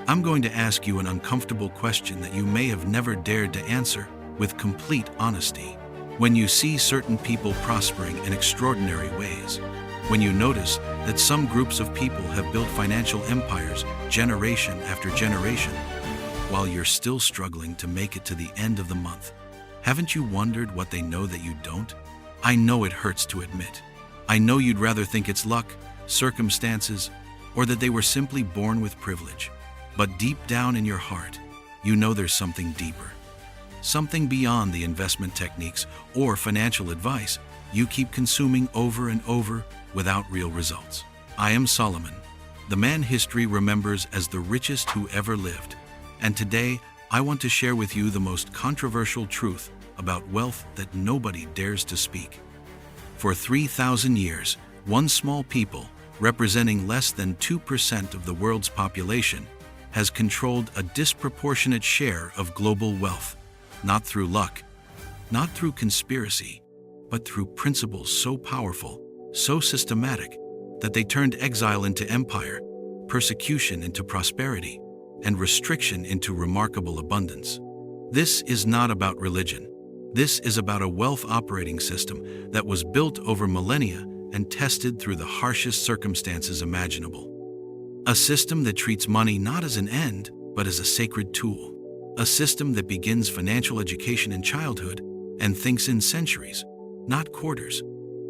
I'm going to ask you an uncomfortable question that you may have never dared to answer with complete honesty. When you see certain people prospering in extraordinary ways, when you notice that some groups of people have built financial empires generation after generation, while you're still struggling to make it to the end of the month, haven't you wondered what they know that you don't? I know it hurts to admit. I know you'd rather think it's luck, circumstances, or that they were simply born with privilege. But deep down in your heart, you know there's something deeper. Something beyond the investment techniques or financial advice you keep consuming over and over without real results. I am Solomon, the man history remembers as the richest who ever lived. And today, I want to share with you the most controversial truth about wealth that nobody dares to speak. For 3,000 years, one small people, representing less than 2% of the world's population, has controlled a disproportionate share of global wealth, not through luck, not through conspiracy, but through principles so powerful, so systematic, that they turned exile into empire, persecution into prosperity, and restriction into remarkable abundance. This is not about religion. This is about a wealth operating system that was built over millennia and tested through the harshest circumstances imaginable. A system that treats money not as an end, but as a sacred tool. A system that begins financial education in childhood and thinks in centuries, not quarters.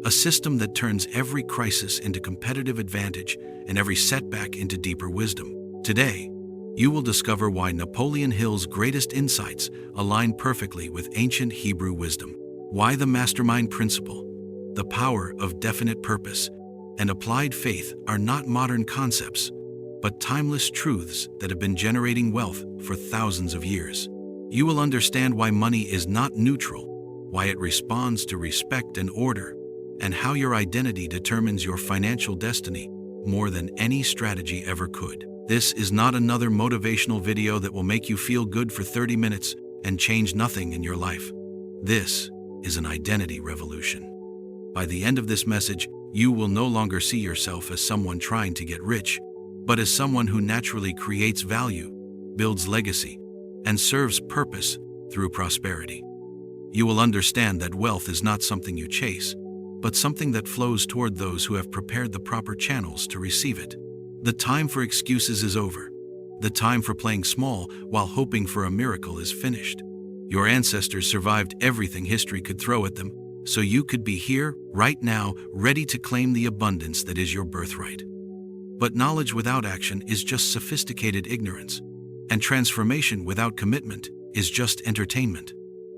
A system that turns every crisis into competitive advantage and every setback into deeper wisdom. Today, you will discover why Napoleon Hill's greatest insights align perfectly with ancient Hebrew wisdom. Why the mastermind principle, the power of definite purpose, and applied faith are not modern concepts, but timeless truths that have been generating wealth for thousands of years. You will understand why money is not neutral, why it responds to respect and order, and how your identity determines your financial destiny more than any strategy ever could. This is not another motivational video that will make you feel good for 30 minutes and change nothing in your life. This is an identity revolution. By the end of this message, you will no longer see yourself as someone trying to get rich, but as someone who naturally creates value, builds legacy, and serves purpose through prosperity. You will understand that wealth is not something you chase, but something that flows toward those who have prepared the proper channels to receive it. The time for excuses is over. The time for playing small while hoping for a miracle is finished. Your ancestors survived everything history could throw at them, so you could be here, right now, ready to claim the abundance that is your birthright. But knowledge without action is just sophisticated ignorance, and transformation without commitment is just entertainment.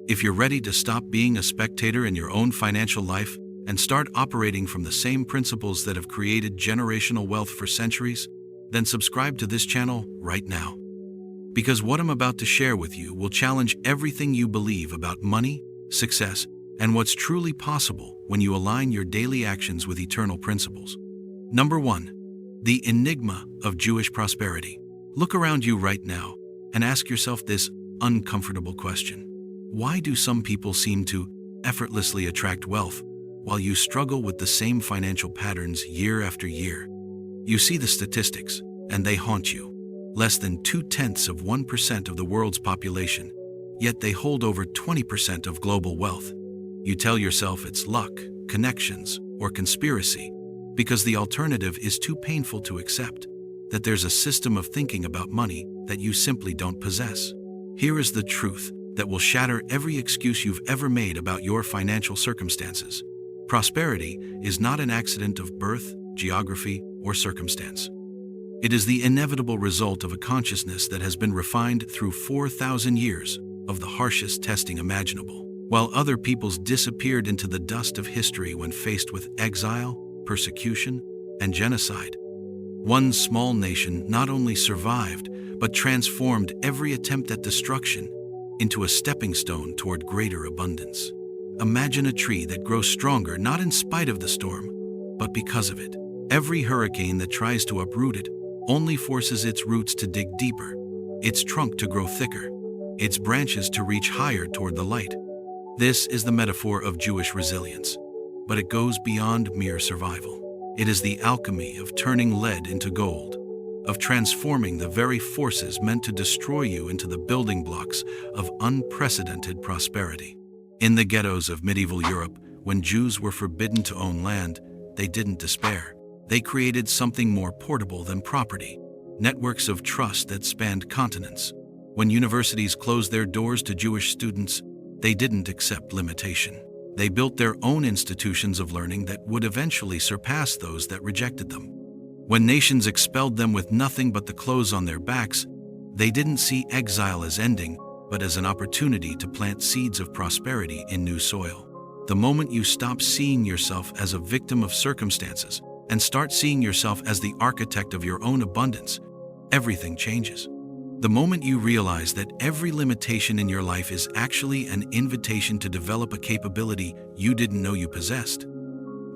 If you're ready to stop being a spectator in your own financial life and start operating from the same principles that have created generational wealth for centuries, then subscribe to this channel right now. Because what I'm about to share with you will challenge everything you believe about money, success, and what's truly possible when you align your daily actions with eternal principles. Number 1. The enigma of Jewish prosperity. Look around you right now and ask yourself this uncomfortable question. Why do some people seem to effortlessly attract wealth while you struggle with the same financial patterns year after year? You see the statistics, and they haunt you. Less than 0.2% of the world's population, yet they hold over 20% of global wealth. You tell yourself it's luck, connections, or conspiracy, because the alternative is too painful to accept, that there's a system of thinking about money that you simply don't possess. Here is the truth that will shatter every excuse you've ever made about your financial circumstances. Prosperity is not an accident of birth, geography, or circumstance. It is the inevitable result of a consciousness that has been refined through 4,000 years of the harshest testing imaginable. While other peoples disappeared into the dust of history when faced with exile, persecution, and genocide, one small nation not only survived, but transformed every attempt at destruction into a stepping stone toward greater abundance. Imagine a tree that grows stronger not in spite of the storm, but because of it. Every hurricane that tries to uproot it only forces its roots to dig deeper, its trunk to grow thicker, its branches to reach higher toward the light. This is the metaphor of Jewish resilience, but it goes beyond mere survival. It is the alchemy of turning lead into gold. of transforming the very forces meant to destroy you into the building blocks of unprecedented prosperity. In the ghettos of medieval Europe, when Jews were forbidden to own land, they didn't despair. They created something more portable than property: networks of trust that spanned continents. When universities closed their doors to Jewish students, they didn't accept limitation. They built their own institutions of learning that would eventually surpass those that rejected them. When nations expelled them with nothing but the clothes on their backs, they didn't see exile as ending, but as an opportunity to plant seeds of prosperity in new soil. The moment you stop seeing yourself as a victim of circumstances and start seeing yourself as the architect of your own abundance, everything changes. The moment you realize that every limitation in your life is actually an invitation to develop a capability you didn't know you possessed,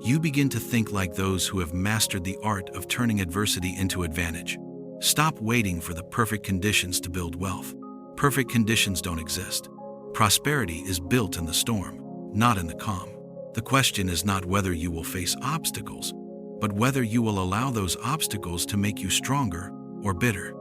you begin to think like those who have mastered the art of turning adversity into advantage. Stop waiting for the perfect conditions to build wealth. Perfect conditions don't exist. Prosperity is built in the storm, not in the calm. The question is not whether you will face obstacles, but whether you will allow those obstacles to make you stronger or bitter.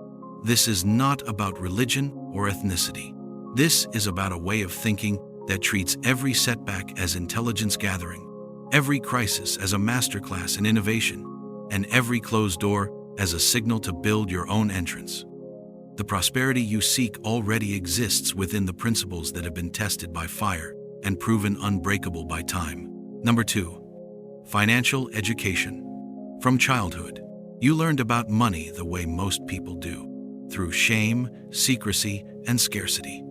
This is not about religion or ethnicity. This is about a way of thinking that treats every setback as intelligence gathering, every crisis as a masterclass in innovation, and every closed door as a signal to build your own entrance. The prosperity you seek already exists within the principles that have been tested by fire and proven unbreakable by time. Number 2, financial education. From childhood, you learned about money the way most people do, through shame, secrecy, and scarcity.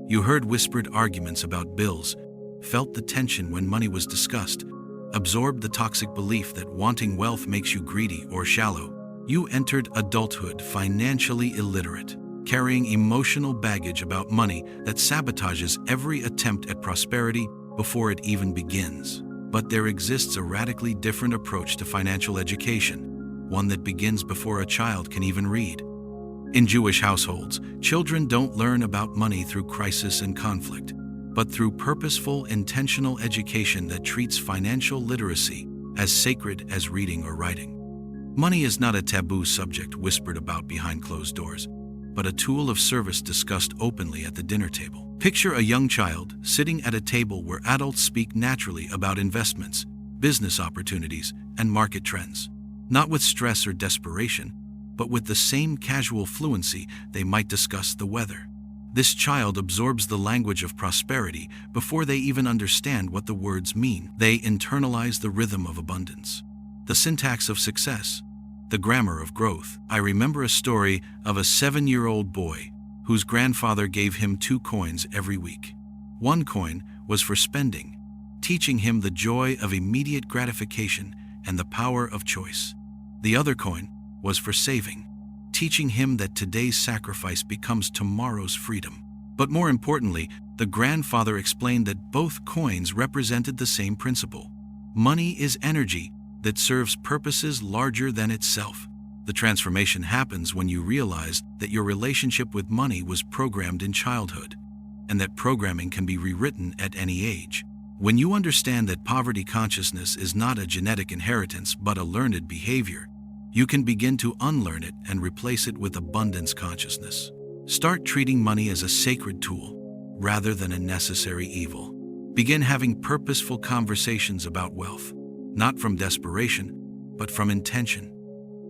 You heard whispered arguments about bills, felt the tension when money was discussed, absorbed the toxic belief that wanting wealth makes you greedy or shallow. You entered adulthood financially illiterate, carrying emotional baggage about money that sabotages every attempt at prosperity before it even begins. But there exists a radically different approach to financial education, one that begins before a child can even read. In Jewish households, children don't learn about money through crisis and conflict, but through purposeful, intentional education that treats financial literacy as sacred as reading or writing. Money is not a taboo subject whispered about behind closed doors, but a tool of service discussed openly at the dinner table. Picture a young child sitting at a table where adults speak naturally about investments, business opportunities, and market trends, not with stress or desperation, but with the same casual fluency they might discuss the weather. This child absorbs the language of prosperity before they even understand what the words mean. They internalize the rhythm of abundance, the syntax of success, the grammar of growth. I remember a story of a 7-year-old boy whose grandfather gave him 2 coins every week. 1 coin was for spending, teaching him the joy of immediate gratification and the power of choice. The other coin was for saving, teaching him that today's sacrifice becomes tomorrow's freedom. But more importantly, the grandfather explained that both coins represented the same principle. Money is energy that serves purposes larger than itself. The transformation happens when you realize that your relationship with money was programmed in childhood, and that programming can be rewritten at any age. When you understand that poverty consciousness is not a genetic inheritance but a learned behavior, you can begin to unlearn it and replace it with abundance consciousness. Start treating money as a sacred tool rather than a necessary evil. Begin having purposeful conversations about wealth, not from desperation, but from intention.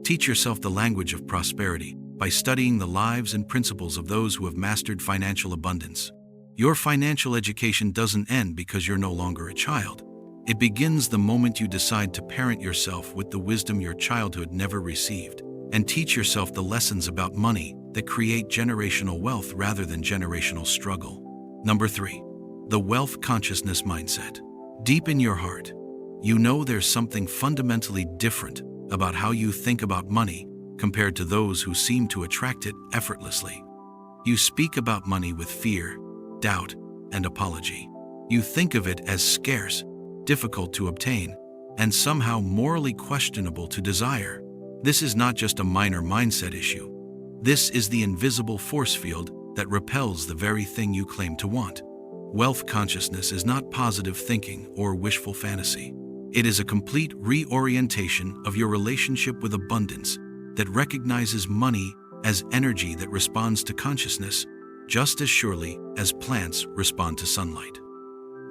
Teach yourself the language of prosperity by studying the lives and principles of those who have mastered financial abundance. Your financial education doesn't end because you're no longer a child. It begins the moment you decide to parent yourself with the wisdom your childhood never received, and teach yourself the lessons about money that create generational wealth rather than generational struggle. Number 3, the wealth consciousness mindset. Deep in your heart, you know there's something fundamentally different about how you think about money compared to those who seem to attract it effortlessly. You speak about money with fear, doubt, and apology. You think of it as scarce, difficult to obtain, and somehow morally questionable to desire. This is not just a minor mindset issue. This is the invisible force field that repels the very thing you claim to want. Wealth consciousness is not positive thinking or wishful fantasy. It is a complete reorientation of your relationship with abundance, that recognizes money as energy that responds to consciousness, just as surely as plants respond to sunlight.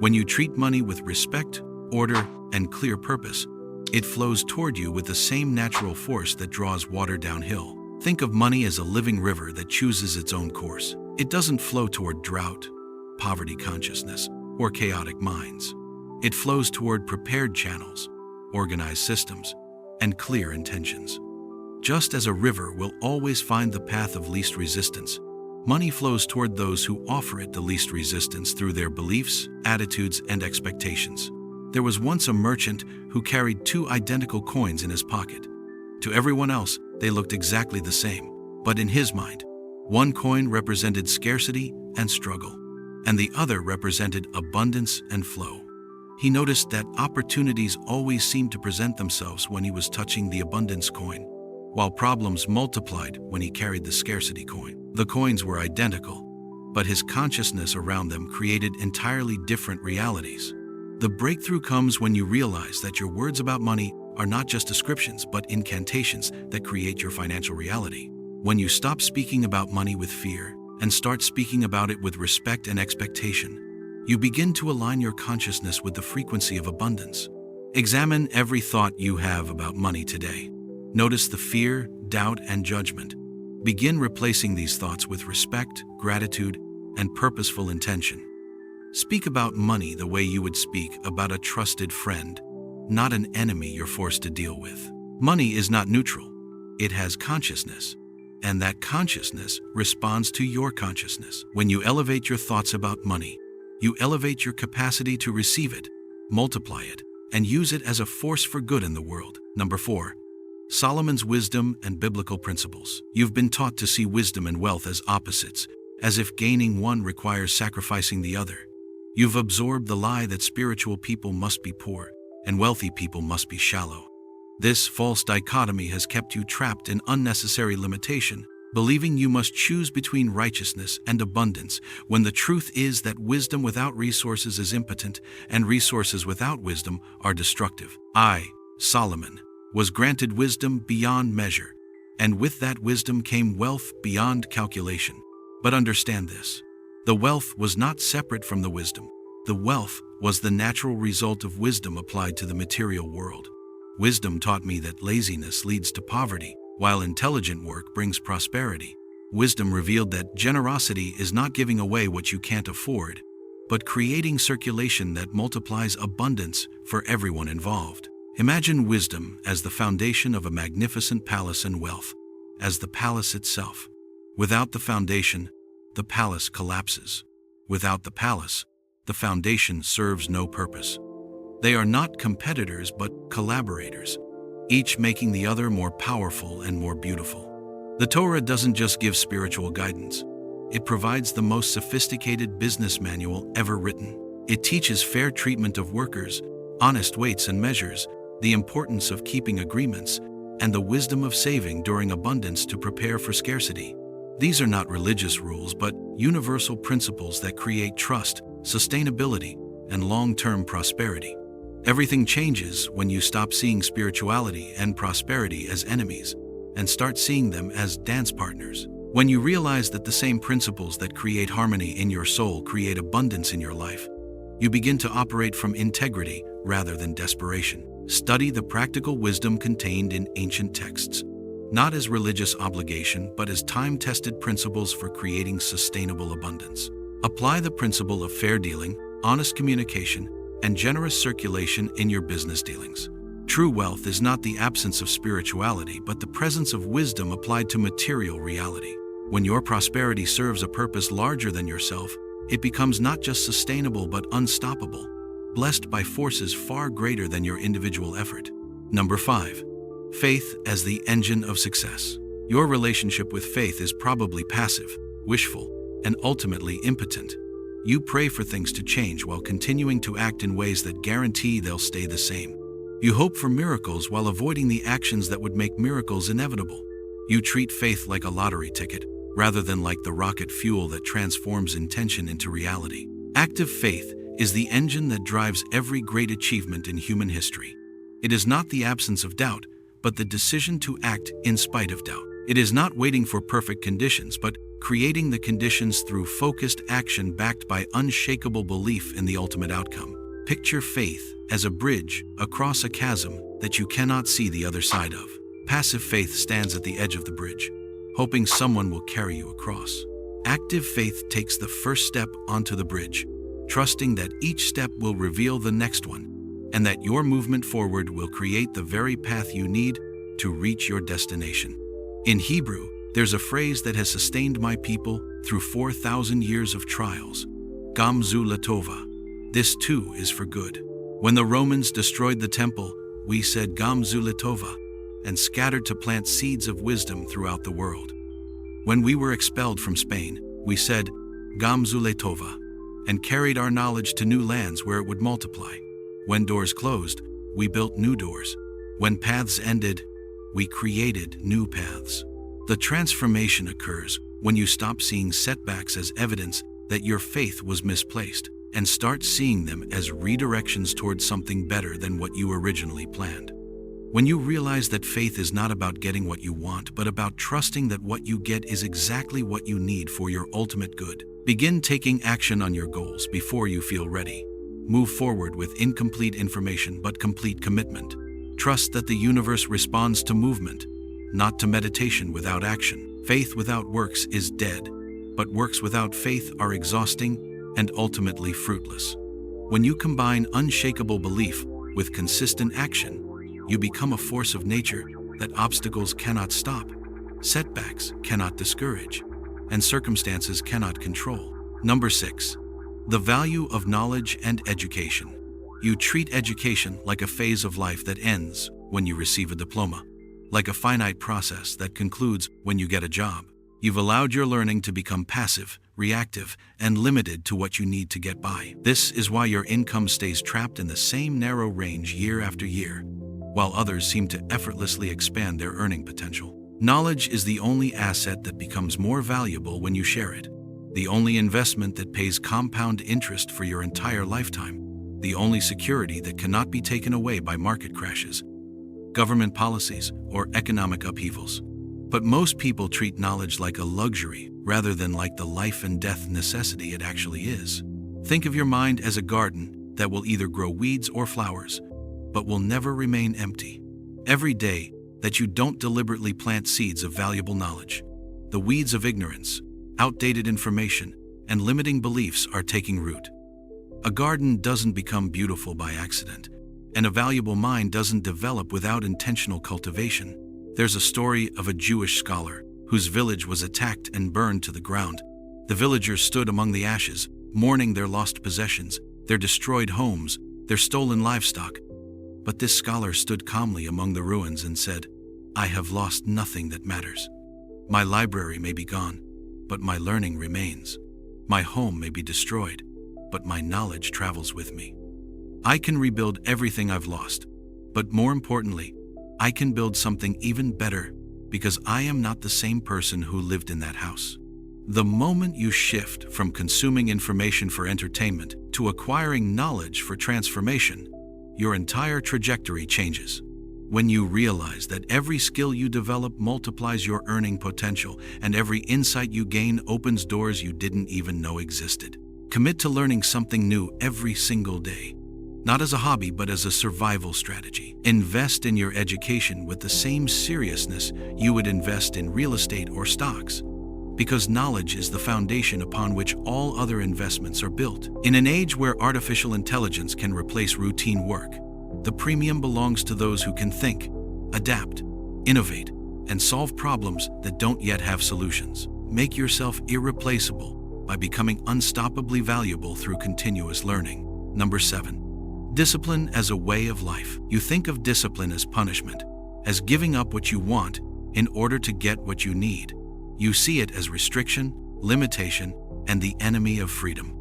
When you treat money with respect, order, and clear purpose, it flows toward you with the same natural force that draws water downhill. Think of money as a living river that chooses its own course. It doesn't flow toward drought, poverty consciousness, or chaotic minds. It flows toward prepared channels, organized systems, and clear intentions. Just as a river will always find the path of least resistance, money flows toward those who offer it the least resistance through their beliefs, attitudes, and expectations. There was once a merchant who carried 2 identical coins in his pocket. To everyone else, they looked exactly the same, but in his mind, one coin represented scarcity and struggle, and the other represented abundance and flow. He noticed that opportunities always seemed to present themselves when he was touching the abundance coin, while problems multiplied when he carried the scarcity coin. The coins were identical, but his consciousness around them created entirely different realities. The breakthrough comes when you realize that your words about money are not just descriptions but incantations that create your financial reality. When you stop speaking about money with fear and start speaking about it with respect and expectation, you begin to align your consciousness with the frequency of abundance. Examine every thought you have about money today. Notice the fear, doubt, and judgment. Begin replacing these thoughts with respect, gratitude, and purposeful intention. Speak about money the way you would speak about a trusted friend, not an enemy you're forced to deal with. Money is not neutral. It has consciousness, and that consciousness responds to your consciousness. When you elevate your thoughts about money, you elevate your capacity to receive it, multiply it, and use it as a force for good in the world. Number 4. Solomon's wisdom and biblical principles. You've been taught to see wisdom and wealth as opposites, as if gaining one requires sacrificing the other. You've absorbed the lie that spiritual people must be poor and wealthy people must be shallow. This false dichotomy has kept you trapped in unnecessary limitation, believing you must choose between righteousness and abundance, when the truth is that wisdom without resources is impotent, and resources without wisdom are destructive. I, Solomon, was granted wisdom beyond measure, and with that wisdom came wealth beyond calculation. But understand this: the wealth was not separate from the wisdom. The wealth was the natural result of wisdom applied to the material world. Wisdom taught me that laziness leads to poverty, while intelligent work brings prosperity. Wisdom revealed that generosity is not giving away what you can't afford, but creating circulation that multiplies abundance for everyone involved. Imagine wisdom as the foundation of a magnificent palace and wealth as the palace itself. Without the foundation, the palace collapses. Without the palace, the foundation serves no purpose. They are not competitors but collaborators, each making the other more powerful and more beautiful. The Torah doesn't just give spiritual guidance. It provides the most sophisticated business manual ever written. It teaches fair treatment of workers, honest weights and measures, the importance of keeping agreements, and the wisdom of saving during abundance to prepare for scarcity. These are not religious rules but universal principles that create trust, sustainability, and long-term prosperity. Everything changes when you stop seeing spirituality and prosperity as enemies and start seeing them as dance partners. When you realize that the same principles that create harmony in your soul create abundance in your life, you begin to operate from integrity rather than desperation. Study the practical wisdom contained in ancient texts, not as religious obligation but as time-tested principles for creating sustainable abundance. Apply the principle of fair dealing, honest communication, and generous circulation in your business dealings. True wealth is not the absence of spirituality but the presence of wisdom applied to material reality. When your prosperity serves a purpose larger than yourself, it becomes not just sustainable but unstoppable, blessed by forces far greater than your individual effort. Number 5. Faith as the engine of success. Your relationship with faith is probably passive, wishful, and ultimately impotent. You pray for things to change while continuing to act in ways that guarantee they'll stay the same. You hope for miracles while avoiding the actions that would make miracles inevitable. You treat faith like a lottery ticket, rather than like the rocket fuel that transforms intention into reality. Active faith is the engine that drives every great achievement in human history. It is not the absence of doubt, but the decision to act in spite of doubt. It is not waiting for perfect conditions, but creating the conditions through focused action backed by unshakable belief in the ultimate outcome. Picture faith as a bridge across a chasm that you cannot see the other side of. Passive faith stands at the edge of the bridge, hoping someone will carry you across. Active faith takes the first step onto the bridge, trusting that each step will reveal the next one, and that your movement forward will create the very path you need to reach your destination. In Hebrew, there's a phrase that has sustained my people through 4,000 years of trials. Gamzu latova. This too is for good. When the Romans destroyed the temple, we said Gamzu latova and scattered to plant seeds of wisdom throughout the world. When we were expelled from Spain, we said Gamzu latova and carried our knowledge to new lands where it would multiply. When doors closed, we built new doors. When paths ended, we created new paths. The transformation occurs when you stop seeing setbacks as evidence that your faith was misplaced and start seeing them as redirections towards something better than what you originally planned. When you realize that faith is not about getting what you want, but about trusting that what you get is exactly what you need for your ultimate good. Begin taking action on your goals before you feel ready. Move forward with incomplete information but complete commitment. Trust that the universe responds to movement, not to meditation without action. Faith without works is dead, but works without faith are exhausting and ultimately fruitless. When you combine unshakable belief with consistent action, you become a force of nature that obstacles cannot stop, setbacks cannot discourage, and circumstances cannot control. Number 6. The value of knowledge and education. You treat education like a phase of life that ends when you receive a diploma, like a finite process that concludes when you get a job. You've allowed your learning to become passive, reactive, and limited to what you need to get by. This is why your income stays trapped in the same narrow range year after year, while others seem to effortlessly expand their earning potential. Knowledge is the only asset that becomes more valuable when you share it, the only investment that pays compound interest for your entire lifetime, the only security that cannot be taken away by market crashes, government policies, or economic upheavals. But most people treat knowledge like a luxury rather than like the life and death necessity it actually is. Think of your mind as a garden that will either grow weeds or flowers, but will never remain empty. Every day that you don't deliberately plant seeds of valuable knowledge, the weeds of ignorance, outdated information, and limiting beliefs are taking root. A garden doesn't become beautiful by accident, and a valuable mind doesn't develop without intentional cultivation. There's a story of a Jewish scholar whose village was attacked and burned to the ground. The villagers stood among the ashes, mourning their lost possessions, their destroyed homes, their stolen livestock. But this scholar stood calmly among the ruins and said, "I have lost nothing that matters. My library may be gone, but my learning remains. My home may be destroyed, but my knowledge travels with me. I can rebuild everything I've lost, but more importantly, I can build something even better because I am not the same person who lived in that house." The moment you shift from consuming information for entertainment to acquiring knowledge for transformation, your entire trajectory changes. When you realize that every skill you develop multiplies your earning potential and every insight you gain opens doors you didn't even know existed. Commit to learning something new every single day. Not as a hobby, but as a survival strategy. Invest in your education with the same seriousness you would invest in real estate or stocks, because knowledge is the foundation upon which all other investments are built. In an age where artificial intelligence can replace routine work, the premium belongs to those who can think, adapt, innovate, and solve problems that don't yet have solutions. Make yourself irreplaceable by becoming unstoppably valuable through continuous learning. Number 7. Discipline as a way of life. You think of discipline as punishment, as giving up what you want in order to get what you need. You see it as restriction, limitation, and the enemy of freedom.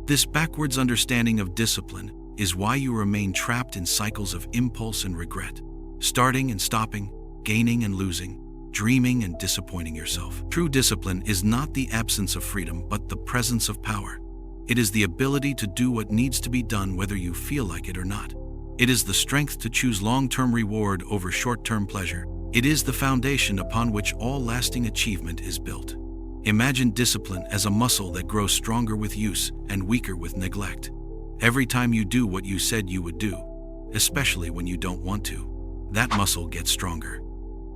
This backwards understanding of discipline is why you remain trapped in cycles of impulse and regret, starting and stopping, gaining and losing, dreaming and disappointing yourself. True discipline is not the absence of freedom, but the presence of power. It is the ability to do what needs to be done whether you feel like it or not. It is the strength to choose long-term reward over short-term pleasure. It is the foundation upon which all lasting achievement is built. Imagine discipline as a muscle that grows stronger with use and weaker with neglect. Every time you do what you said you would do, especially when you don't want to, that muscle gets stronger.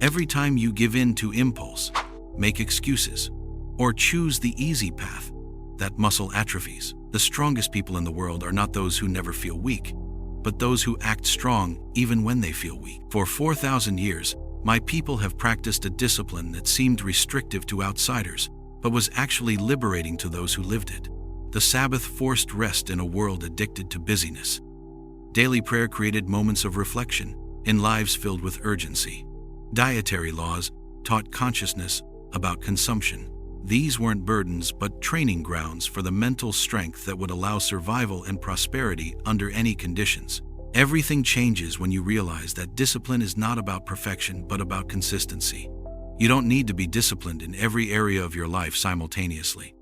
Every time you give in to impulse, make excuses, or choose the easy path, that muscle atrophies. The strongest people in the world are not those who never feel weak, but those who act strong even when they feel weak. For 4,000 years, my people have practiced a discipline that seemed restrictive to outsiders, but was actually liberating to those who lived it. The Sabbath forced rest in a world addicted to busyness. Daily prayer created moments of reflection in lives filled with urgency. Dietary laws taught consciousness about consumption. These weren't burdens but training grounds for the mental strength that would allow survival and prosperity under any conditions. Everything changes when you realize that discipline is not about perfection but about consistency. You don't need to be disciplined in every area of your life simultaneously.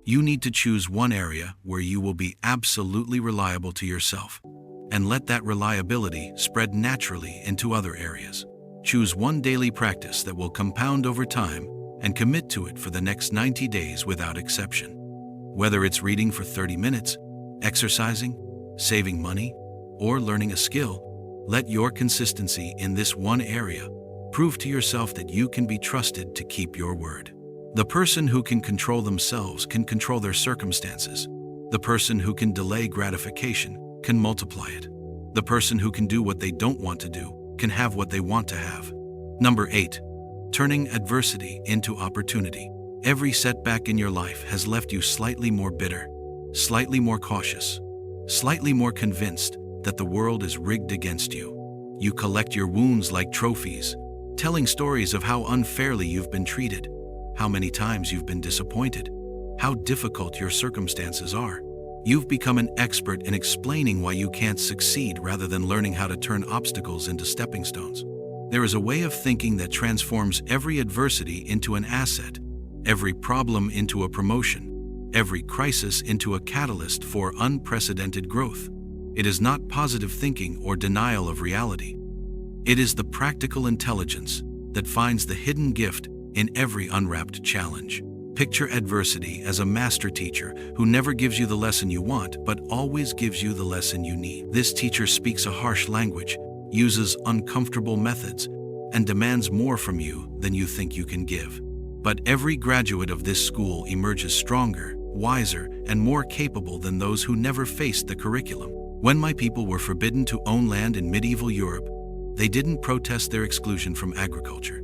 You need to choose one area where you will be absolutely reliable to yourself, and let that reliability spread naturally into other areas. Choose one daily practice that will compound over time and commit to it for the next 90 days without exception. Whether it's reading for 30 minutes, exercising, saving money, or learning a skill, let your consistency in this one area prove to yourself that you can be trusted to keep your word. The person who can control themselves can control their circumstances. The person who can delay gratification can multiply it. The person who can do what they don't want to do can have what they want to have. Number 8. Turning adversity into opportunity. Every setback in your life has left you slightly more bitter, slightly more cautious, slightly more convinced that the world is rigged against you. You collect your wounds like trophies, telling stories of how unfairly you've been treated, how many times you've been disappointed, how difficult your circumstances are. You've become an expert in explaining why you can't succeed rather than learning how to turn obstacles into stepping stones. There is a way of thinking that transforms every adversity into an asset, every problem into a promotion, every crisis into a catalyst for unprecedented growth. It is not positive thinking or denial of reality. It is the practical intelligence that finds the hidden gift in every unwrapped challenge. Picture adversity as a master teacher who never gives you the lesson you want, but always gives you the lesson you need. This teacher speaks a harsh language, uses uncomfortable methods, and demands more from you than you think you can give. But every graduate of this school emerges stronger, wiser, and more capable than those who never faced the curriculum. When my people were forbidden to own land in medieval Europe, they didn't protest their exclusion from agriculture.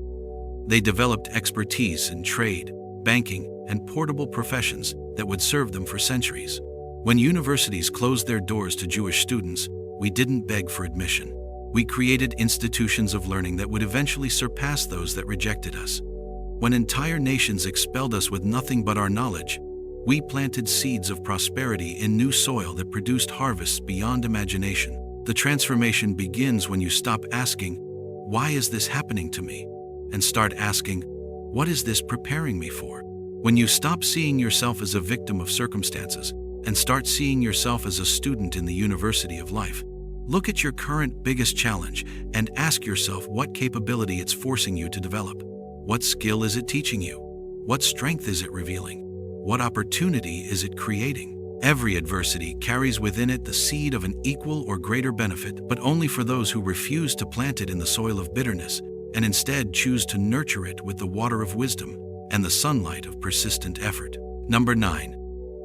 They developed expertise in trade, banking, and portable professions that would serve them for centuries. When universities closed their doors to Jewish students, we didn't beg for admission. We created institutions of learning that would eventually surpass those that rejected us. When entire nations expelled us with nothing but our knowledge, we planted seeds of prosperity in new soil that produced harvests beyond imagination. The transformation begins when you stop asking, "Why is this happening to me?" and start asking, "What is this preparing me for?" When you stop seeing yourself as a victim of circumstances and start seeing yourself as a student in the university of life, look at your current biggest challenge and ask yourself what capability it's forcing you to develop. What skill is it teaching you? What strength is it revealing? What opportunity is it creating? Every adversity carries within it the seed of an equal or greater benefit, but only for those who refuse to plant it in the soil of bitterness and instead choose to nurture it with the water of wisdom and the sunlight of persistent effort. Number 9.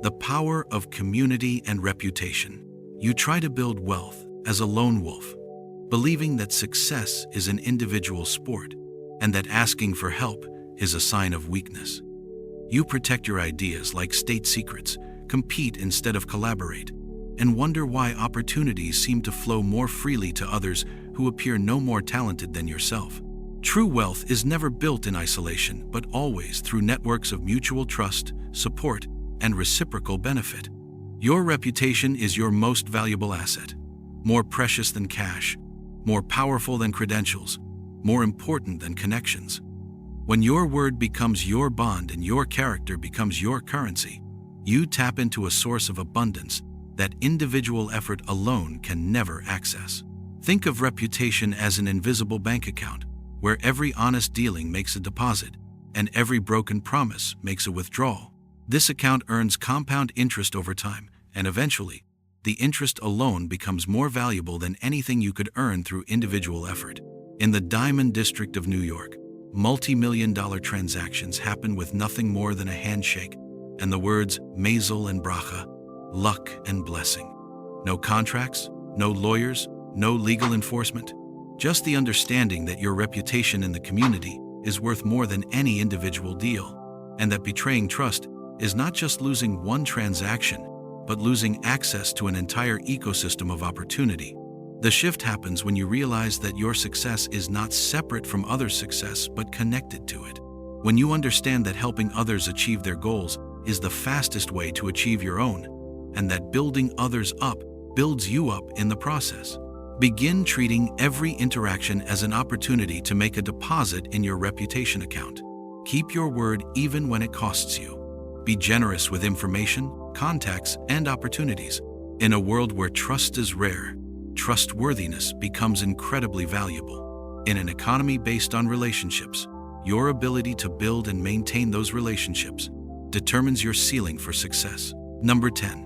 The power of community and reputation. You try to build wealth as a lone wolf, believing that success is an individual sport and that asking for help is a sign of weakness. You protect your ideas like state secrets, compete instead of collaborate, and wonder why opportunities seem to flow more freely to others who appear no more talented than yourself. True wealth is never built in isolation, but always through networks of mutual trust, support, and reciprocal benefit. Your reputation is your most valuable asset, more precious than cash, more powerful than credentials, more important than connections. When your word becomes your bond and your character becomes your currency, you tap into a source of abundance that individual effort alone can never access. Think of reputation as an invisible bank account, where every honest dealing makes a deposit, and every broken promise makes a withdrawal. This account earns compound interest over time, and eventually, the interest alone becomes more valuable than anything you could earn through individual effort. In the Diamond District of New York, multi-million-dollar transactions happen with nothing more than a handshake and the words mazel and bracha, luck and blessing. No contracts, no lawyers, no legal enforcement. Just the understanding that your reputation in the community is worth more than any individual deal, and that betraying trust is not just losing one transaction, but losing access to an entire ecosystem of opportunity. The shift happens when you realize that your success is not separate from others' success, but connected to it. When you understand that helping others achieve their goals is the fastest way to achieve your own, and that building others up builds you up in the process. Begin treating every interaction as an opportunity to make a deposit in your reputation account. Keep your word even when it costs you. Be generous with information, contacts, and opportunities. In a world where trust is rare, trustworthiness becomes incredibly valuable. In an economy based on relationships, your ability to build and maintain those relationships determines your ceiling for success. Number 10.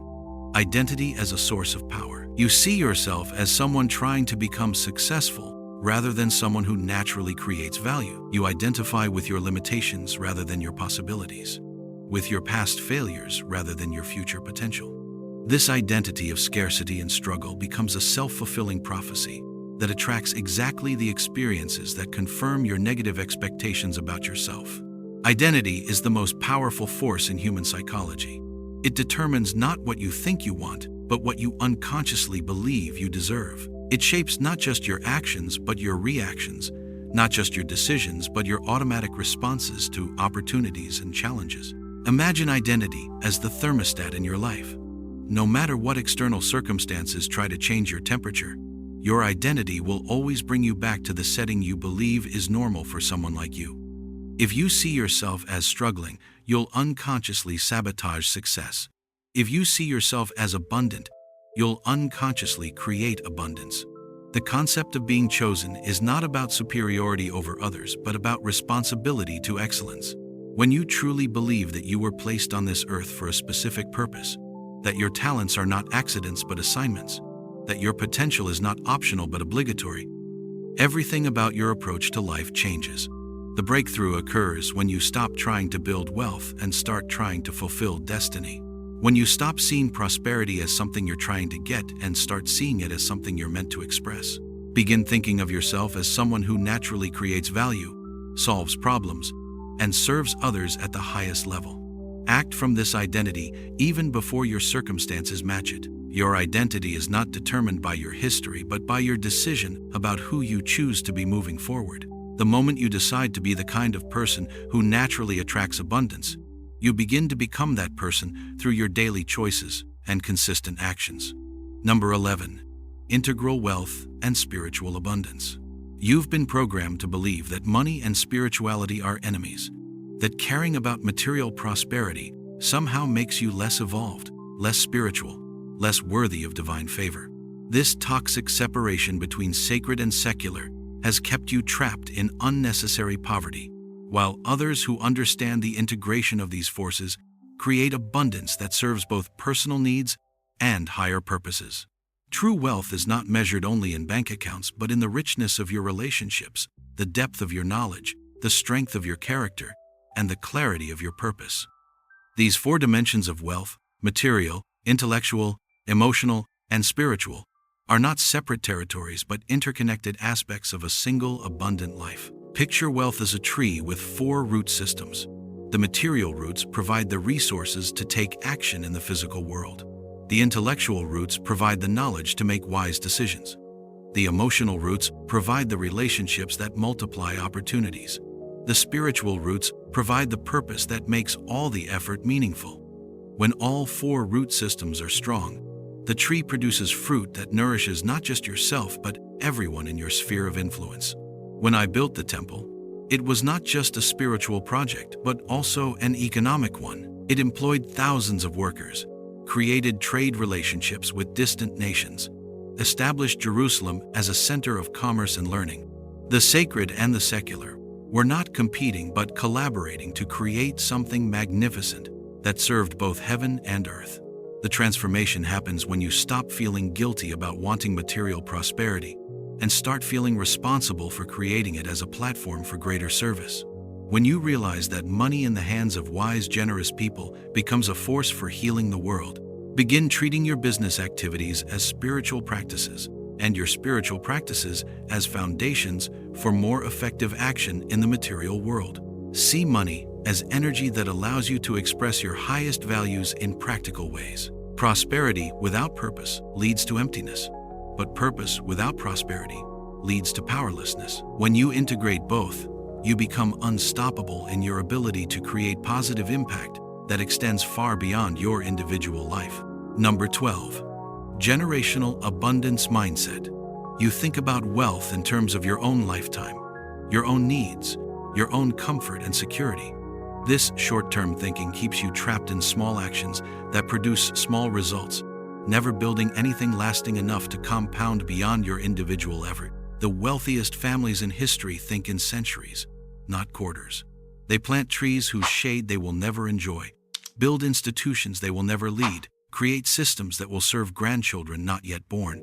Identity as a source of power. You see yourself as someone trying to become successful rather than someone who naturally creates value. You identify with your limitations rather than your possibilities, with your past failures rather than your future potential. This identity of scarcity and struggle becomes a self-fulfilling prophecy that attracts exactly the experiences that confirm your negative expectations about yourself. Identity is the most powerful force in human psychology. It determines not what you think you want, but what you unconsciously believe you deserve. It shapes not just your actions, but your reactions, not just your decisions, but your automatic responses to opportunities and challenges. Imagine identity as the thermostat in your life. No matter what external circumstances try to change your temperature, your identity will always bring you back to the setting you believe is normal for someone like you. If you see yourself as struggling, you'll unconsciously sabotage success. If you see yourself as abundant, you'll unconsciously create abundance. The concept of being chosen is not about superiority over others, but about responsibility to excellence. When you truly believe that you were placed on this earth for a specific purpose, that your talents are not accidents but assignments, that your potential is not optional but obligatory, everything about your approach to life changes. The breakthrough occurs when you stop trying to build wealth and start trying to fulfill destiny. When you stop seeing prosperity as something you're trying to get and start seeing it as something you're meant to express. Begin thinking of yourself as someone who naturally creates value, solves problems, and serves others at the highest level. Act from this identity even before your circumstances match it. Your identity is not determined by your history, but by your decision about who you choose to be moving forward. The moment you decide to be the kind of person who naturally attracts abundance, you begin to become that person through your daily choices and consistent actions. Number 11. Integral wealth and spiritual abundance. You've been programmed to believe that money and spirituality are enemies, that caring about material prosperity somehow makes you less evolved, less spiritual, less worthy of divine favor. This toxic separation between sacred and secular has kept you trapped in unnecessary poverty, while others who understand the integration of these forces create abundance that serves both personal needs and higher purposes. True wealth is not measured only in bank accounts, but in the richness of your relationships, the depth of your knowledge, the strength of your character, and the clarity of your purpose. These 4 dimensions of wealth, material, intellectual, emotional, and spiritual, are not separate territories but interconnected aspects of a single abundant life. Picture wealth as a tree with 4 root systems. The material roots provide the resources to take action in the physical world. The intellectual roots provide the knowledge to make wise decisions. The emotional roots provide the relationships that multiply opportunities. The spiritual roots provide the purpose that makes all the effort meaningful. When all 4 root systems are strong, the tree produces fruit that nourishes not just yourself, but everyone in your sphere of influence. When I built the temple, it was not just a spiritual project, but also an economic one. It employed thousands of workers, created trade relationships with distant nations, established Jerusalem as a center of commerce and learning. The sacred and the secular were not competing but collaborating to create something magnificent that served both heaven and earth. The transformation happens when you stop feeling guilty about wanting material prosperity and start feeling responsible for creating it as a platform for greater service. When you realize that money in the hands of wise, generous people becomes a force for healing the world, begin treating your business activities as spiritual practices and your spiritual practices as foundations for more effective action in the material world. See money as energy that allows you to express your highest values in practical ways. Prosperity without purpose leads to emptiness, but purpose without prosperity leads to powerlessness. When you integrate both, you become unstoppable in your ability to create positive impact that extends far beyond your individual life. Number 12. Generational abundance mindset. You think about wealth in terms of your own lifetime, your own needs, your own comfort and security. This short-term thinking keeps you trapped in small actions that produce small results, never building anything lasting enough to compound beyond your individual effort. The wealthiest families in history think in centuries, not quarters. They plant trees whose shade they will never enjoy, build institutions they will never lead, create systems that will serve grandchildren not yet born.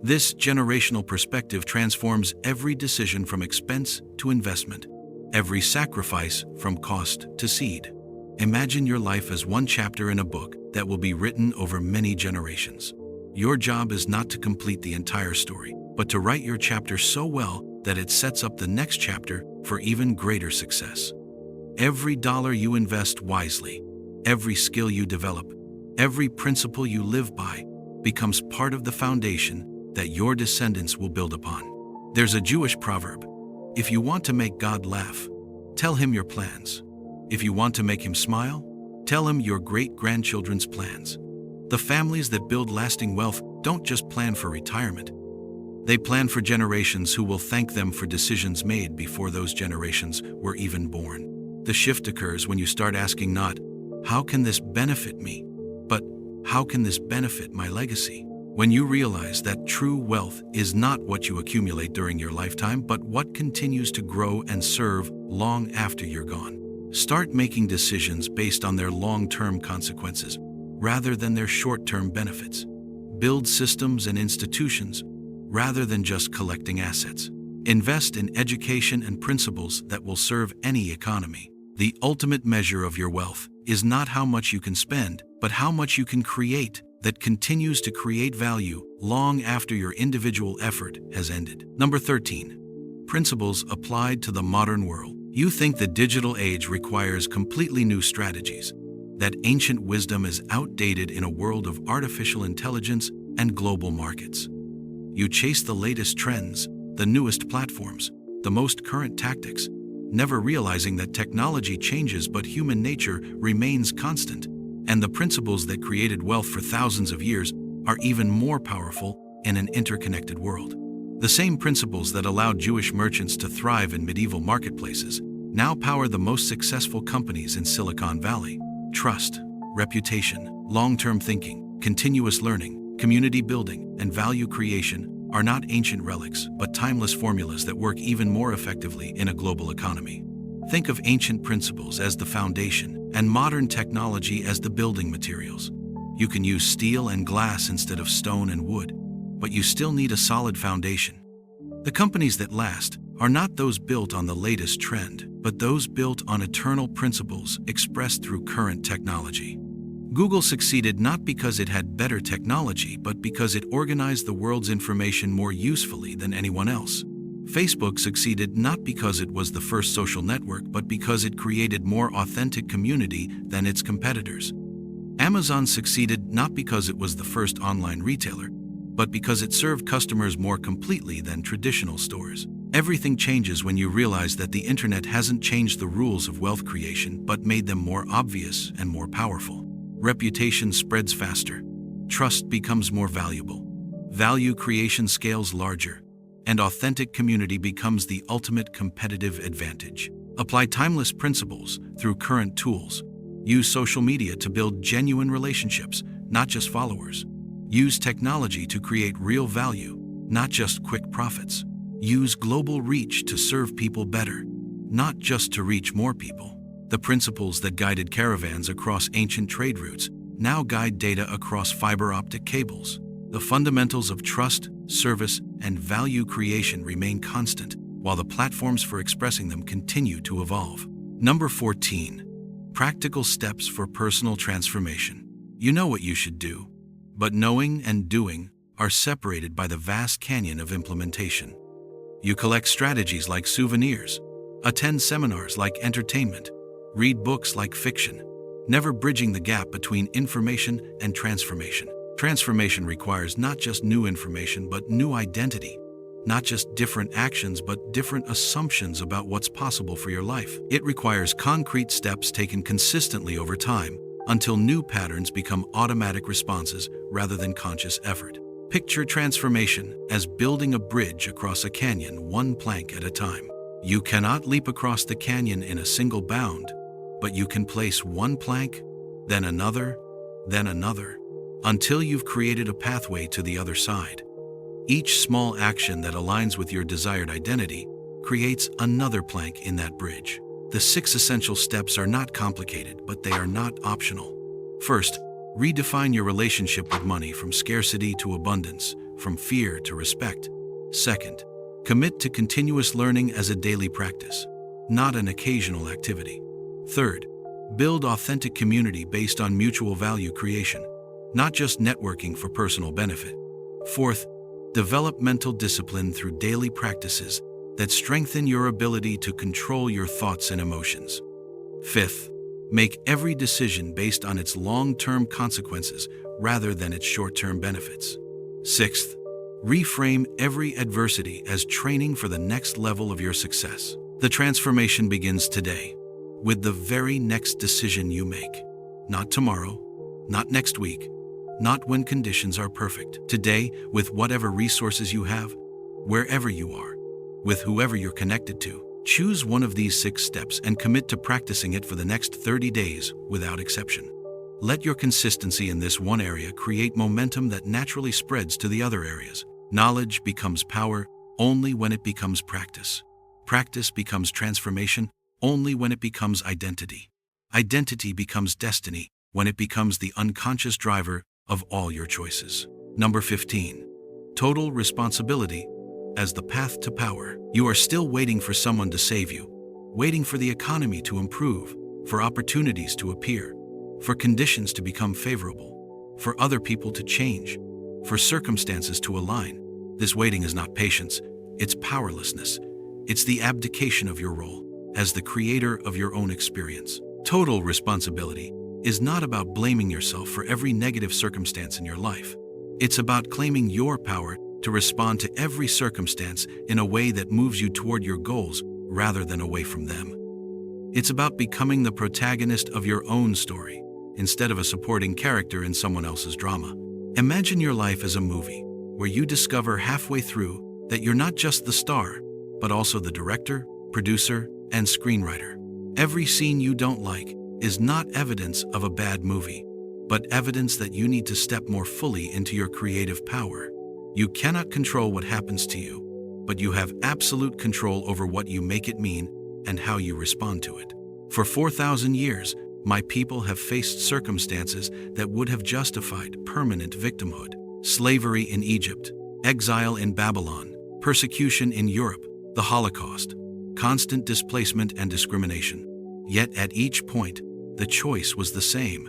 This generational perspective transforms every decision from expense to investment, every sacrifice from cost to seed. Imagine your life as one chapter in a book that will be written over many generations. Your job is not to complete the entire story, but to write your chapter so well that it sets up the next chapter for even greater success. Every dollar you invest wisely, every skill you develop, every principle you live by becomes part of the foundation that your descendants will build upon. There's a Jewish proverb: if you want to make God laugh, tell him your plans. If you want to make him smile, tell him your great-grandchildren's plans. The families that build lasting wealth don't just plan for retirement. They plan for generations who will thank them for decisions made before those generations were even born. The shift occurs when you start asking not, how can this benefit me, but how can this benefit my legacy? When you realize that true wealth is not what you accumulate during your lifetime, but what continues to grow and serve long after you're gone. Start making decisions based on their long-term consequences rather than their short-term benefits. Build systems and institutions rather than just collecting assets. Invest in education and principles that will serve any economy. The ultimate measure of your wealth is not how much you can spend, but how much you can create that continues to create value long after your individual effort has ended. Number 13. Principles applied to the modern world. You think the digital age requires completely new strategies, that ancient wisdom is outdated in a world of artificial intelligence and global markets. You chase the latest trends, the newest platforms, the most current tactics, never realizing that technology changes but human nature remains constant, and the principles that created wealth for thousands of years are even more powerful in an interconnected world. The same principles that allowed Jewish merchants to thrive in medieval marketplaces now power the most successful companies in Silicon Valley. Trust, reputation, long-term thinking, continuous learning, community building, and value creation are not ancient relics, but timeless formulas that work even more effectively in a global economy. Think of ancient principles as the foundation and modern technology as the building materials. You can use steel and glass instead of stone and wood, but you still need a solid foundation. The companies that last are not those built on the latest trend, but those built on eternal principles expressed through current technology. Google succeeded not because it had better technology, but because it organized the world's information more usefully than anyone else. Facebook succeeded not because it was the first social network, but because it created more authentic community than its competitors. Amazon succeeded not because it was the first online retailer, but because it served customers more completely than traditional stores. Everything changes when you realize that the internet hasn't changed the rules of wealth creation, but made them more obvious and more powerful. Reputation spreads faster. Trust becomes more valuable. Value creation scales larger. And authentic community becomes the ultimate competitive advantage. Apply timeless principles through current tools. Use social media to build genuine relationships, not just followers. Use technology to create real value, not just quick profits. Use global reach to serve people better, not just to reach more people. The principles that guided caravans across ancient trade routes now guide data across fiber optic cables. The fundamentals of trust, service, and value creation remain constant, while the platforms for expressing them continue to evolve. Number 14. Practical steps for personal transformation. You know what you should do, but knowing and doing are separated by the vast canyon of implementation. You collect strategies like souvenirs, attend seminars like entertainment, read books like fiction, never bridging the gap between information and transformation. Transformation requires not just new information but new identity, not just different actions but different assumptions about what's possible for your life. It requires concrete steps taken consistently over time until new patterns become automatic responses rather than conscious effort. Picture transformation as building a bridge across a canyon one plank at a time. You cannot leap across the canyon in a single bound, but you can place one plank, then another, until you've created a pathway to the other side. Each small action that aligns with your desired identity creates another plank in that bridge. The 6 essential steps are not complicated, but they are not optional. First, redefine your relationship with money from scarcity to abundance, from fear to respect. Second, commit to continuous learning as a daily practice, not an occasional activity. Third, build authentic community based on mutual value creation, not just networking for personal benefit. Fourth, develop mental discipline through daily practices that strengthen your ability to control your thoughts and emotions. Fifth, make every decision based on its long-term consequences rather than its short-term benefits. Sixth, reframe every adversity as training for the next level of your success. The transformation begins today, with the very next decision you make. Not tomorrow, not next week, not when conditions are perfect. Today, with whatever resources you have, wherever you are, with whoever you're connected to. Choose one of these 6 steps and commit to practicing it for the next 30 days without exception. Let your consistency in this one area create momentum that naturally spreads to the other areas. Knowledge becomes power only when it becomes practice. Practice becomes transformation only when it becomes identity. Identity becomes destiny when it becomes the unconscious driver of all your choices. Number 15. Total responsibility as the path to power. You are still waiting for someone to save you, waiting for the economy to improve, for opportunities to appear, for conditions to become favorable, for other people to change, for circumstances to align. This waiting is not patience, it's powerlessness. It's the abdication of your role as the creator of your own experience. Total responsibility is not about blaming yourself for every negative circumstance in your life. It's about claiming your power to respond to every circumstance in a way that moves you toward your goals rather than away from them. It's about becoming the protagonist of your own story instead of a supporting character in someone else's drama. Imagine your life as a movie where you discover halfway through that you're not just the star, but also the director, producer, and screenwriter. Every scene you don't like is not evidence of a bad movie, but evidence that you need to step more fully into your creative power. You cannot control what happens to you, but you have absolute control over what you make it mean and how you respond to it. For 4,000 years, my people have faced circumstances that would have justified permanent victimhood. Slavery in Egypt, exile in Babylon, persecution in Europe, the Holocaust, constant displacement and discrimination. Yet at each point, the choice was the same: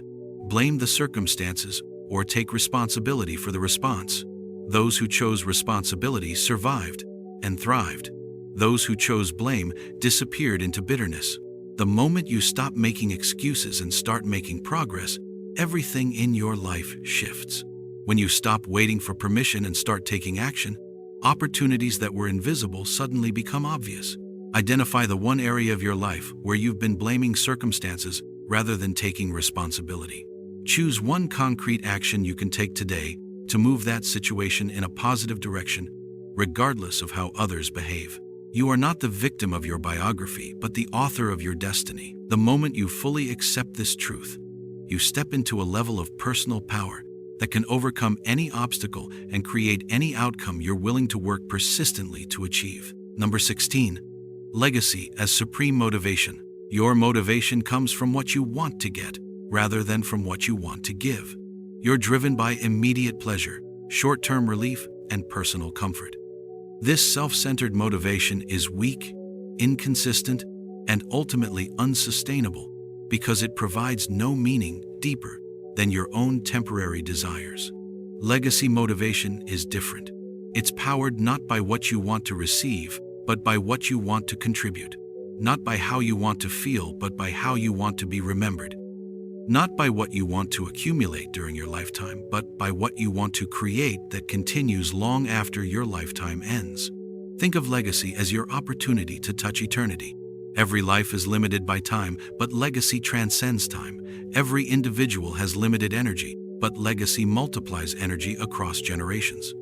blame the circumstances or take responsibility for the response. Those who chose responsibility survived and thrived. Those who chose blame disappeared into bitterness. The moment you stop making excuses and start making progress, everything in your life shifts. When you stop waiting for permission and start taking action, opportunities that were invisible suddenly become obvious. Identify the one area of your life where you've been blaming circumstances rather than taking responsibility. Choose one concrete action you can take today to move that situation in a positive direction, regardless of how others behave. You are not the victim of your biography, but the author of your destiny. The moment you fully accept this truth, you step into a level of personal power that can overcome any obstacle and create any outcome you're willing to work persistently to achieve. Number 16. Legacy as supreme motivation. Your motivation comes from what you want to get, rather than from what you want to give. You're driven by immediate pleasure, short-term relief, and personal comfort. This self-centered motivation is weak, inconsistent, and ultimately unsustainable because it provides no meaning deeper than your own temporary desires. Legacy motivation is different. It's powered not by what you want to receive, but by what you want to contribute. Not by how you want to feel, but by how you want to be remembered. Not by what you want to accumulate during your lifetime, but by what you want to create that continues long after your lifetime ends. Think of legacy as your opportunity to touch eternity. Every life is limited by time, but legacy transcends time. Every individual has limited energy, but legacy multiplies energy across generations.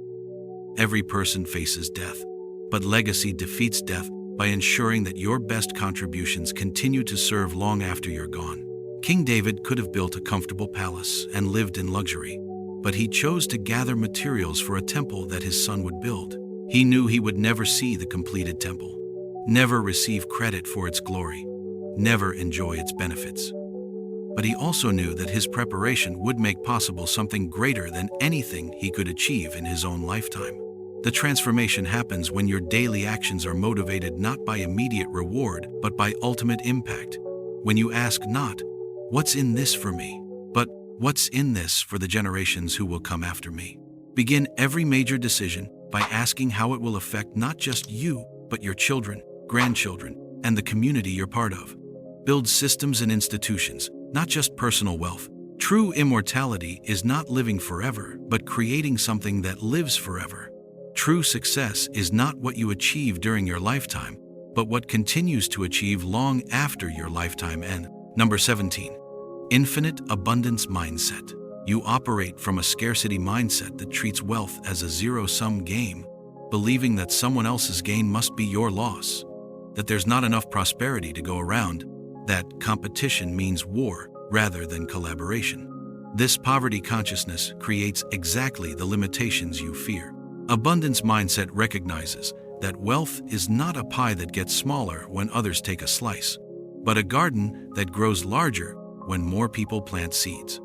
Every person faces death, but legacy defeats death by ensuring that your best contributions continue to serve long after you're gone. King David could have built a comfortable palace and lived in luxury, but he chose to gather materials for a temple that his son would build. He knew he would never see the completed temple, never receive credit for its glory, never enjoy its benefits. But he also knew that his preparation would make possible something greater than anything he could achieve in his own lifetime. The transformation happens when your daily actions are motivated not by immediate reward, but by ultimate impact. When you ask not, "What's in this for me?" but "What's in this for the generations who will come after me?" Begin every major decision by asking how it will affect not just you, but your children, grandchildren, and the community you're part of. Build systems and institutions, not just personal wealth. True immortality is not living forever, but creating something that lives forever. True success is not what you achieve during your lifetime, but what continues to achieve long after your lifetime ends. Number 17. Infinite abundance mindset. You operate from a scarcity mindset that treats wealth as a zero-sum game, believing that someone else's gain must be your loss, that there's not enough prosperity to go around, that competition means war rather than collaboration. This poverty consciousness creates exactly the limitations you fear. Abundance mindset recognizes that wealth is not a pie that gets smaller when others take a slice, but a garden that grows larger when more people plant seeds.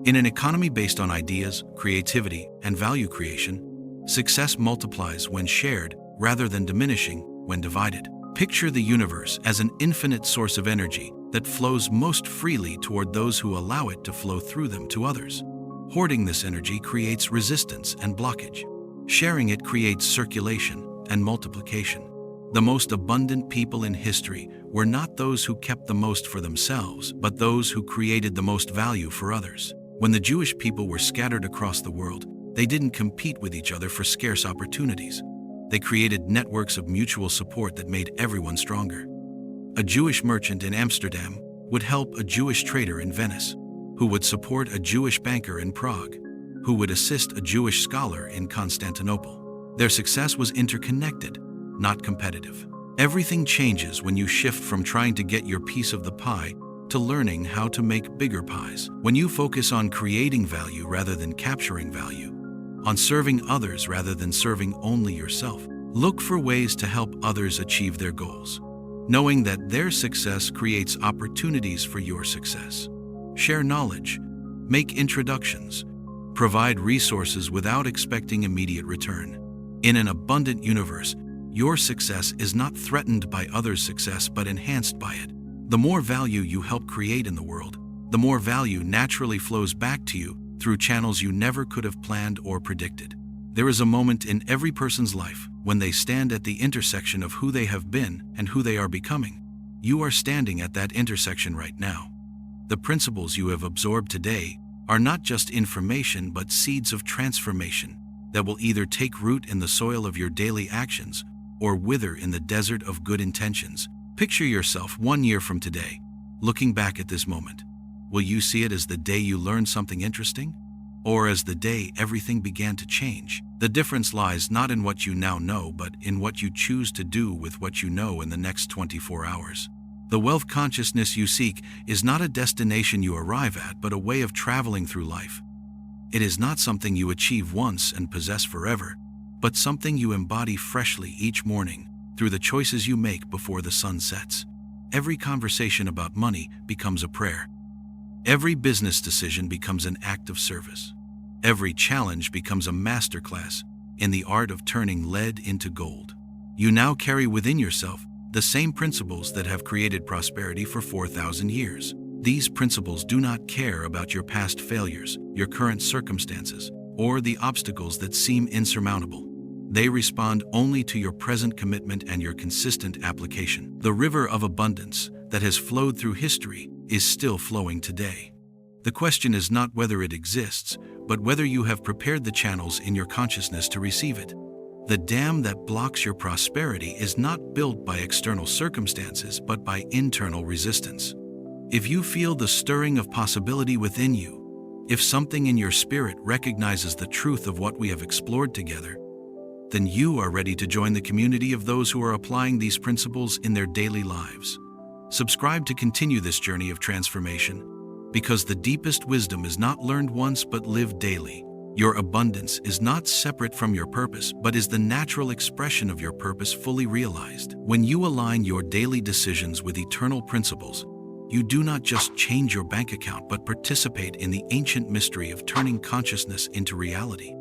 In an economy based on ideas, creativity, and value creation, success multiplies when shared rather than diminishing when divided. Picture the universe as an infinite source of energy that flows most freely toward those who allow it to flow through them to others. Hoarding this energy creates resistance and blockage. Sharing it creates circulation and multiplication. The most abundant people in history were not those who kept the most for themselves, but those who created the most value for others. When the Jewish people were scattered across the world, they didn't compete with each other for scarce opportunities. They created networks of mutual support that made everyone stronger. A Jewish merchant in Amsterdam would help a Jewish trader in Venice, who would support a Jewish banker in Prague, who would assist a Jewish scholar in Constantinople. Their success was interconnected, not competitive. Everything changes when you shift from trying to get your piece of the pie to learning how to make bigger pies. When you focus on creating value rather than capturing value, on serving others rather than serving only yourself, look for ways to help others achieve their goals, knowing that their success creates opportunities for your success. Share knowledge, make introductions, provide resources without expecting immediate return. In an abundant universe, your success is not threatened by others' success but enhanced by it. The more value you help create in the world, the more value naturally flows back to you through channels you never could have planned or predicted. There is a moment in every person's life when they stand at the intersection of who they have been and who they are becoming. You are standing at that intersection right now. The principles you have absorbed today are not just information but seeds of transformation that will either take root in the soil of your daily actions or wither in the desert of good intentions. Picture yourself 1 year from today, looking back at this moment. Will you see it as the day you learned something interesting, or as the day everything began to change? The difference lies not in what you now know, but in what you choose to do with what you know in the next 24 hours. The wealth consciousness you seek is not a destination you arrive at, but a way of traveling through life. It is not something you achieve once and possess forever, but something you embody freshly each morning through the choices you make before the sun sets. Every conversation about money becomes a prayer. Every business decision becomes an act of service. Every challenge becomes a masterclass in the art of turning lead into gold. You now carry within yourself the same principles that have created prosperity for 4,000 years. These principles do not care about your past failures, your current circumstances, or the obstacles that seem insurmountable. They respond only to your present commitment and your consistent application. The river of abundance that has flowed through history is still flowing today. The question is not whether it exists, but whether you have prepared the channels in your consciousness to receive it. The dam that blocks your prosperity is not built by external circumstances, but by internal resistance. If you feel the stirring of possibility within you, if something in your spirit recognizes the truth of what we have explored together, then you are ready to join the community of those who are applying these principles in their daily lives. Subscribe to continue this journey of transformation, because the deepest wisdom is not learned once but lived daily. Your abundance is not separate from your purpose, but is the natural expression of your purpose fully realized. When you align your daily decisions with eternal principles, you do not just change your bank account but participate in the ancient mystery of turning consciousness into reality.